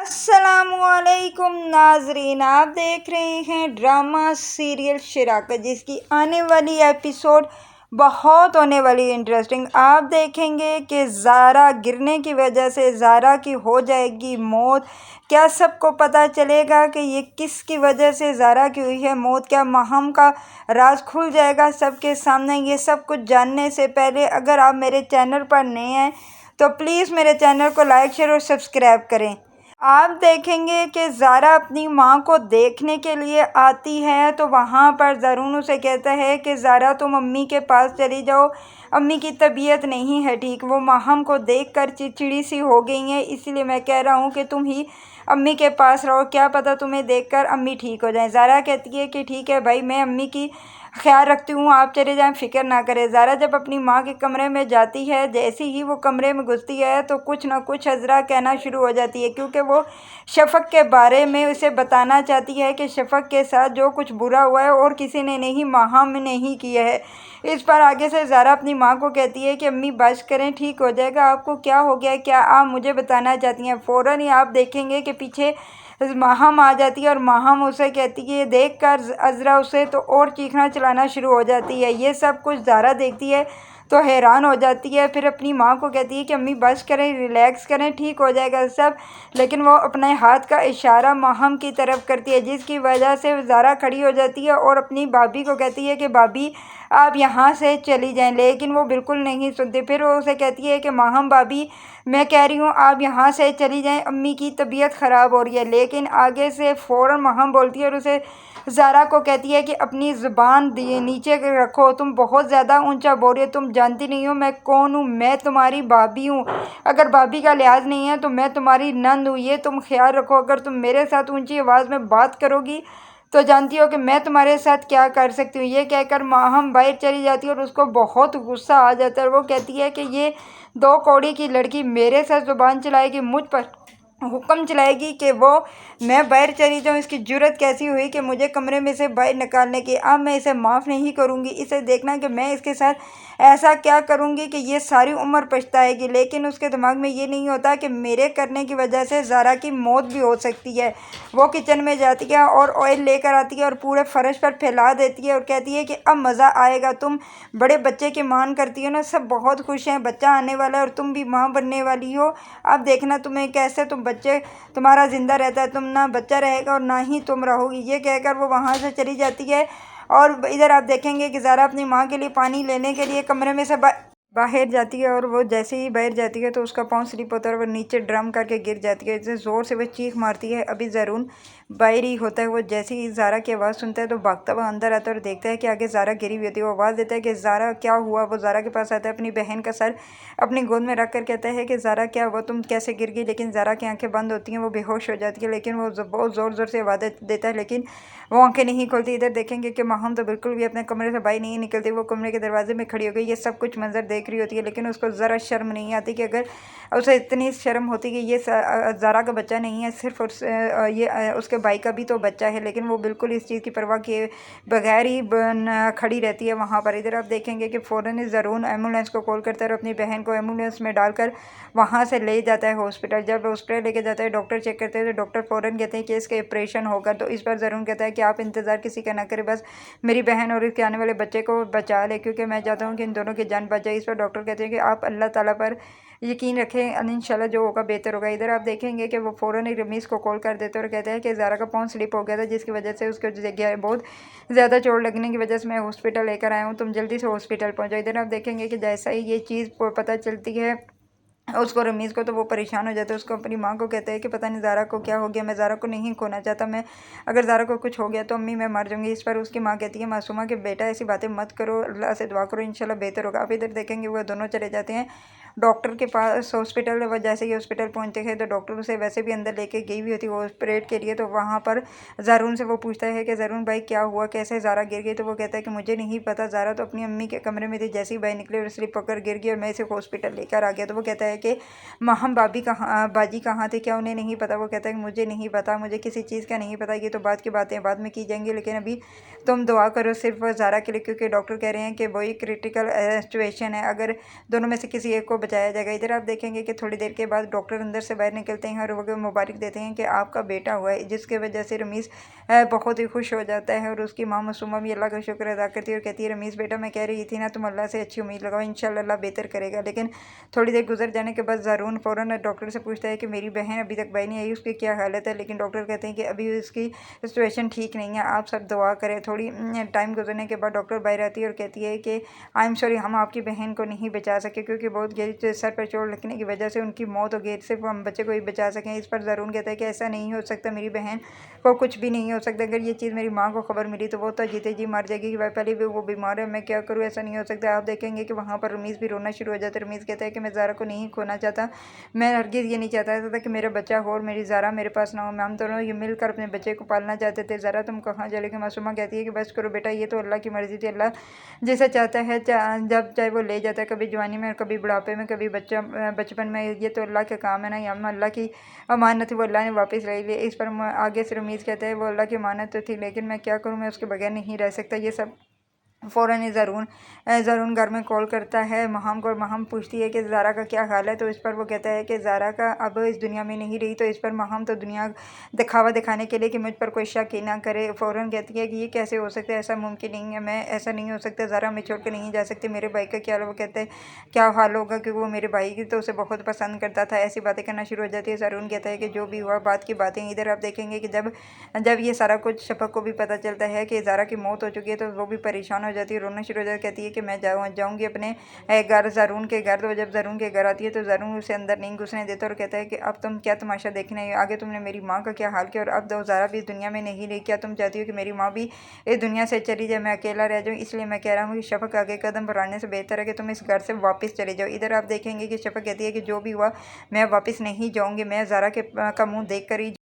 अस्सलामुअलैकुम नाजरीन, आप देख रहे हैं ड्रामा सीरियल शराकत, जिसकी आने वाली एपिसोड बहुत होने वाली इंटरेस्टिंग। आप देखेंगे कि ज़ारा गिरने की वजह से ज़ारा की हो जाएगी मौत। क्या सबको पता चलेगा कि ये किसकी वजह से ज़ारा की हुई है मौत? क्या माहम का राज खुल जाएगा सबके सामने? ये सब कुछ जानने से पहले अगर आप मेरे चैनल पर नए हैं तो प्लीज़ मेरे चैनल को लाइक शेयर और सब्सक्राइब करें। आप देखेंगे कि ज़ारा अपनी माँ को देखने के लिए आती है तो वहाँ पर ज़रून उसे कहता है कि ज़ारा तुम अम्मी के पास चली जाओ, अम्मी की तबीयत नहीं है ठीक, वो माहम को देखकर चिड़चिड़ी सी हो गई हैं, इसीलिए मैं कह रहा हूँ कि तुम ही अम्मी के पास रहो, क्या पता तुम्हें देखकर अम्मी ठीक हो जाए। ज़ारा कहती है कि ठीक है भाई, मैं अम्मी की ख्याल रखती हूँ, आप चले जाएं, फ़िक्र ना करें। ज़ारा जब अपनी माँ के कमरे में जाती है, जैसे ही वो कमरे में घुसती है तो कुछ ना कुछ अज़रा कहना शुरू हो जाती है, क्योंकि वो शफ़क़ के बारे में उसे बताना चाहती है कि शफ़क़ के साथ जो कुछ बुरा हुआ है और किसी ने नहीं, माहम ने ही किया है। इस पर आगे से ज़ारा अपनी माँ को कहती है कि अम्मी बस करें, ठीक हो जाएगा, आपको क्या हो गया, क्या आप मुझे बताना चाहती हैं? फ़ौरन ही आप देखेंगे कि पीछे माहम आ जाती है और माहम उसे कहती है, ये देख कर अज़रा उसे तो और चीखना चिल्लाना शुरू हो जाती है। ये सब कुछ ज़ारा देखती है तो हैरान हो जाती है, फिर अपनी माँ को कहती है कि अम्मी बस करें, रिलैक्स करें, ठीक हो जाएगा सब। लेकिन वो अपने हाथ का इशारा माहम की तरफ करती है, जिसकी वजह से ज़ारा खड़ी हो जाती है और अपनी भाभी को कहती है कि भाभी आप यहाँ से चली जाएं, लेकिन वो बिल्कुल नहीं सुनती। फिर वो उसे कहती है कि माहम भाभी, मैं कह रही हूँ आप यहाँ से चली जाएं, अम्मी की तबीयत ख़राब हो रही है। लेकिन आगे से फ़ौरन माहम बोलती है और उसे ज़ारा को कहती है कि अपनी ज़ुबान नीचे रखो, तुम बहुत ज़्यादा ऊंचा बोल रही हो, तुम जानती नहीं हो मैं कौन हूँ, मैं तुम्हारी भाभी हूँ। अगर भाभी का लिहाज नहीं है तो मैं तुम्हारी नंद हूँ, ये तुम ख्याल रखो। अगर तुम मेरे साथ ऊंची आवाज़ में बात करोगी तो जानती हो कि मैं तुम्हारे साथ क्या कर सकती हूँ। ये कहकर माहम बाहर चली जाती है और उसको बहुत गुस्सा आ जाता है। वो कहती है कि ये दो कौड़ी की लड़की मेरे साथ ज़ुबान चलाएगी, मुझ पर हुक्म चलाएगी कि वो मैं बाहर चली जाऊँ। इसकी जुर्रत कैसी हुई कि मुझे कमरे में से बाहर निकालने की। अब मैं इसे माफ़ नहीं करूँगी, इसे देखना कि मैं इसके साथ ऐसा क्या करूँगी कि ये सारी उम्र पछताएगी। लेकिन उसके दिमाग में ये नहीं होता कि मेरे करने की वजह से ज़ारा की मौत भी हो सकती है। वो किचन में जाती है और ऑयल लेकर आती है और पूरे फर्श पर फैला देती है और कहती है कि अब मज़ा आएगा, तुम बड़े बच्चे की मान करती हो ना, सब बहुत खुश हैं, बच्चा आने वाला है और तुम भी माँ बनने वाली हो। अब देखना तुम्हें कैसे तुम बच्चे तुम्हारा ज़िंदा रहता है, तुम ना बच्चा रहेगा और ना ही तुम रहोगी। ये कहकर वो वहाँ से चली जाती है। और इधर आप देखेंगे कि ज़ारा अपनी माँ के लिए पानी लेने के लिए कमरे में से बाहर जाती है और वो जैसे ही बाहर जाती है तो उसका पाँव स्लिप होता है और वो नीचे ड्रम करके गिर जाती है। इतने ज़ोर से वो चीख मारती है। अभी ज़रून बाहर ही होता है। वो जैसे ही ज़ारा की आवाज़ सुनता है तो भागता हुआ अंदर आता है और देखता है कि आगे ज़ारा गिरी हुई होती है। वो आवाज़ देता है कि ज़ारा क्या हुआ? वो ज़ारा के पास आता है, अपनी बहन का सर अपनी गोद में रख कर कहता है कि ज़ारा क्या हुआ, तुम कैसे गिर गई? लेकिन ज़ारा की आंखें बंद होती हैं, वो बेहोश हो जाती है। लेकिन वो बहुत ज़ोर ज़ोर से आवाज़ देता है, लेकिन वो आंखें नहीं खोलती। इधर देखेंगे कि माहम तो बिल्कुल भी अपने कमरे से बाहर नहीं निकलती। वो कमरे के दरवाजे में खड़ी हो गई, ये सब कुछ मंजर देख रही होती है। लेकिन उसको ज़रा शर्म नहीं आती कि अगर उसे इतनी शर्म होती कि ये ज़ारा का बच्चा नहीं है, सिर्फ ये उसके भाई का भी तो बच्चा है। लेकिन वो बिल्कुल इस चीज़ की परवाह किए बगैर ही खड़ी रहती है वहाँ पर। इधर आप देखेंगे कि फ़ौरन ही ज़रून एम्बुलेंस को कॉल करता है और अपनी बहन को एम्बुलेंस में डालकर वहाँ से ले जाता है हॉस्पिटल। जब हॉस्पिटल लेके जाता है, डॉक्टर चेक करते हैं तो डॉक्टर फ़ौरन कहते हैं कि इसका ऑपरेशन होगा। तो इस पर ज़रून कहता है कि आप इंतज़ार किसी का ना करें, बस मेरी बहन और इसके आने वाले बच्चे को बचा ले, क्योंकि मैं चाहता हूँ कि इन दोनों की जान बच जाए। इस पर डॉक्टर कहते हैं कि आप अल्लाह ताला पर यकीन रखें, इंशाल्लाह जो होगा बेहतर होगा। इधर आप देखेंगे कि वो फ़ौरन ही रमीज़ को कॉल कर देते हैं और कहते हैं कि ज़ारा का पाँव स्लिप हो गया था, जिसकी वजह से उसको जगह बहुत ज़्यादा चोट लगने की वजह से मैं हॉस्पिटल लेकर आया हूँ, तुम जल्दी से हॉस्पिटल पहुँचो। इधर आप देखेंगे कि जैसा ही ये चीज़ पता चलती है उसको, रमीज़ को, तो वो परेशान हो जाता है। उसको अपनी माँ को कहता है कि पता नहीं ज़ारा को क्या हो गया, मैं ज़ारा को नहीं खोना चाहता, मैं अगर ज़ारा को कुछ हो गया तो अम्मी मैं मर जाऊँगी। इस पर उसकी माँ कहती है मासूमा कि बेटा ऐसी बातें मत करो, अल्लाह से दुआ करो, इंशाल्लाह बेहतर होगा। अब इधर देखेंगे वो दोनों चले जाते हैं डॉक्टर के पास हॉस्पिटल। वो जैसे ही हॉस्पिटल पहुँचते हैं तो डॉक्टर उसे वैसे भी अंदर लेके गई हुई होती है ऑपरेट के लिए। तो वहाँ पर ज़रून से वो पूछता है कि ज़रून भाई क्या हुआ, कैसे ज़ारा गिर गई? तो वो कहता है कि मुझे नहीं पता, ज़ारा तो अपनी अम्मी के कमरे में थी, जैसे ही बाहर निकले और स्लिप होकर गिर गई और मैं इसे हॉस्पिटल लेकर आ गया। तो वो कहता है कि माहम बाजी कहाँ थे, क्या उन्हें नहीं पता? वो कहता है कि मुझे नहीं पता, मुझे किसी चीज़ का नहीं पता, ये तो बात की बातें बाद में की जाएंगी, लेकिन अभी तुम दुआ करो सिर्फ ज़ारा के लिए, क्योंकि डॉक्टर कह रहे हैं कि वही क्रिटिकल सिचुएशन है, अगर दोनों में से किसी एक को बचाया जाएगा। इधर आप देखेंगे कि थोड़ी देर के बाद डॉक्टर अंदर से बाहर निकलते हैं और वो मुबारक देते हैं कि आपका बेटा हुआ है, जिसकी वजह से रमीज़ बहुत ही खुश हो जाता है और उसकी माँ मासूमा भी अल्लाह का शुक्र अदा करती है और कहती है, रमीज़ बेटा मैं कह रही थी ना, तुम अल्लाह से अच्छी उम्मीद लगाओ, इंशाल्लाह अल्लाह बेहतर करेगा। लेकिन थोड़ी देर गुजर जाने के बाद ज़ारून फ़ौरन डॉक्टर से पूछता है कि मेरी बहन अभी तक बाहर नहीं आई, उसकी क्या हालत है। लेकिन डॉक्टर कहते हैं कि अभी उसकी सिचुएशन ठीक नहीं है, आप सब दुआ करें। थोड़ी टाइम गुजरने के बाद डॉक्टर बाहर आती है और कहती है कि आई एम सॉरी, हम आपकी बहन को नहीं बचा सके क्योंकि बहुत गहरी सर पर चोट लगने की वजह से उनकी मौत हो गई, सिर्फ हम बच्चे को ही बचा सकें। इस पर ज़रून कहता है कि ऐसा नहीं हो सकता, मेरी बहन को कुछ भी नहीं हो सकता। अगर ये चीज़ मेरी माँ को खबर मिली तो वो तो जीते जी मर जाएगी कि भाई पहले भी वो बीमार है, मैं क्या करूँ, ऐसा नहीं हो सकता। आप देखेंगे कि वहाँ पर रमीज़ भी रोना शुरू हो जाता है। रमीज़ कहता है कि मैं ज़ारा को नहीं खोना चाहता, मैं हरगिज़ ये नहीं चाहता था कि मेरा बच्चा हो और मेरी ज़ारा मेरे पास ना हो। मैं हम दोनों ये मिलकर अपने बच्चे को पालना चाहते थे। ज़ारा तुम कहाँ चले गए। मासूमा कहती है कि बस करो बेटा, ये तो अल्लाह की मर्ज़ी थी, अल्लाह जैसा चाहता है जब चाहे वो ले जाता है, कभी जवानी में, कभी बुढ़ापे में, कभी बचपन में, ये तो अल्लाह का काम है ना, हम अल्लाह की अमानत थी, वो अल्लाह ने वापस ले ली। इस पर आगे से रमीज़ कहता है वो अल्लाह की अमानत तो थी, लेकिन मैं क्या करूँ, मैं उसके बगैर नहीं रह सकता। ये सब फ़ौरन ही ज़रून घर में कॉल करता है महम को, और महम पूछती है कि ज़ारा का क्या हाल है। तो इस पर वो कहता है कि ज़ारा का अब इस दुनिया में नहीं रही। तो इस पर महम तो दुनिया दिखावा दिखाने के लिए कि मुझ पर कोई शक ही ना करे, फ़ौरन कहती है कि ये कैसे हो सकता है, ऐसा मुमकिन नहीं है, मैं ऐसा नहीं हो सकता, ज़ारा मैं छोड़ कर नहीं जा सकती। मेरे भाई का क्या, वो कहते हैं क्या हाल होगा, क्योंकि वो मेरे भाई की तो उसे बहुत पसंद करता था। ऐसी बातें करना शुरू हो जाती है। ज़रून कहता है कि जो भी हुआ बात की बातें। इधर आप देखेंगे कि जब जब ये सारा कुछ शफक को भी पता चलता है कि ज़ारा की मौत हो चुकी है, तो वो भी परेशान हो जाती है, रोना शुरू हो जाती है। कहती है कि मैं जाऊँगी अपने घर, ज़रून के घर। तो जब ज़रून के घर आती है तो ज़रून उसे अंदर नहीं घुसने देता और कहता है कि अब तुम क्या तमाशा देखने, आगे तुमने मेरी माँ का क्या हाल किया और अब ज़ारा भी इस दुनिया में नहीं रही। क्या तुम चाहती हो कि मेरी माँ भी इस दुनिया से चली जाए, मैं अकेला रह जाऊँ? इसलिए मैं कह रहा हूँ कि शफक आगे कदम बढ़ाने से बेहतर है कि तुम इस घर से वापस चले जाओ। इधर आप देखेंगे कि शफक कहती है कि जो भी हुआ मैं वापस नहीं जाऊँगी, मैं ज़ारा का मुँह देख कर ही